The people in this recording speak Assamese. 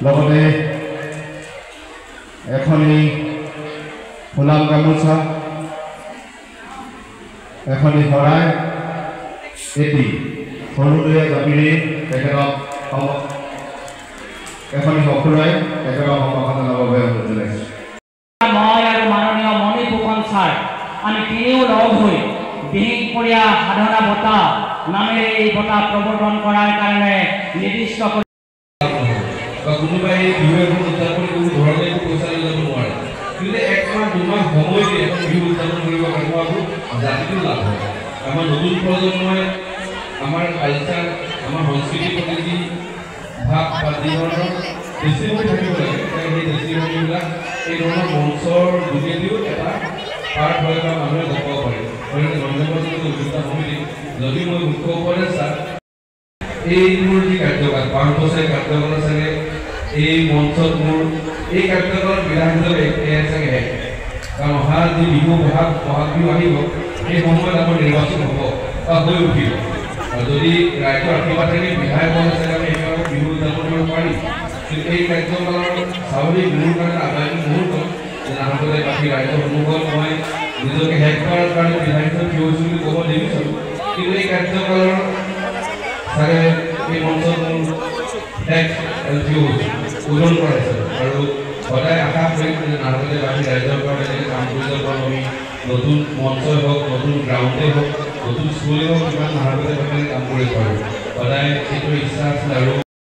লগতে এখনি ফুলাম গামোচা এখনি শৰাই এটি সৰুদয়া জাপিৰে তেখেতক এখনি সকলোৱে তেখেতক সম্ভাষণ জনাবৰ বাবে অনুৰোধ জনাইছোঁ। মই আৰু মাননীয় মণিভূষণ ছাৰ আমি তিনিও লগ হৈ দিহিংপৰীয়া সাধনা বঁটা নামেৰে এই বঁটা প্ৰৱৰ্তন কৰাৰ কাৰণে নিৰ্দিষ্ট কোনোবাই বিহু এখন উদযাপন কোনো ধৰণে পইচা লৈ যাব নোৱাৰে, কিন্তু একমাহ দুমাহ সময় দিয়ে এখন বিহু উদযাপন কৰিব কাৰণে জাতিটো লাভ হয়। আমাৰ নতুন প্ৰজন্মই আমাৰ কালচাৰ আমাৰ সংস্কৃতিৰ প্ৰতি যি ভাৱ বা যি ধৰণৰ দৃষ্টিভংগী থাকিব লাগে সেই দৃষ্টিভংগীবিলাক এই ধৰণৰ মঞ্চৰ যোগেদিও এটা পাৰ্ট হয় বা মানুহে গম পাব পাৰে। গতিকে নৱপ্ৰজন্মৰ উদ্যোক্তা সমিতি যদি মই মুখ্য উপদেষ্টা এইবোৰ যি কাৰ্যকাল 5 বছৰীয়া কাৰ্যকাল চাগে এই মঞ্চত মোৰ এই কাৰ্যকালৰ বিধান হিচাপে চাগে শেষ, কাৰণ অহা যি বিহু বহাগ বিহু আহিব সেই সময়ত আমাৰ নিৰ্বাচন হ'ব বা হৈ উঠিব। যদি ৰাইজৰ আশীৰ্বাদ থাকে বিধায়ক চাগে আমি একেবাৰে বিহু উদযাপন কৰিব পাৰিম, কিন্তু এই কাৰ্যকালৰ স্বাভাৱিক মোৰ কাৰণে আগামী মুহূৰ্ত আনহাতে বাকী ৰাইজৰ সন্মুখত মই নিজকে শেষ কৰাৰ কাৰণে বিধায়ক থিয় হৈছোঁ বুলি ক'ব নিবিচাৰোঁ, কিন্তু এই কাৰ্যকালৰ চাগে এই মঞ্চত মোৰ শেষ থিয় হৈছোঁ ওজন কৰাইছে আৰু সদায় আশা কৰিম যে নাহৰকটীয়া বাকী ৰাইজৰ কাৰণে এনেকৈ কাম কৰি যাব পাৰোঁ। আমি নতুন মঞ্চই হওক নতুন গ্ৰাউণ্ডেই হওক নতুন স্কুলেই হওক কিমান নাহৰকটীয়া বাকীলৈ কাম কৰিব পাৰোঁ, সদায় সেইটো ইচ্ছা আছে আৰু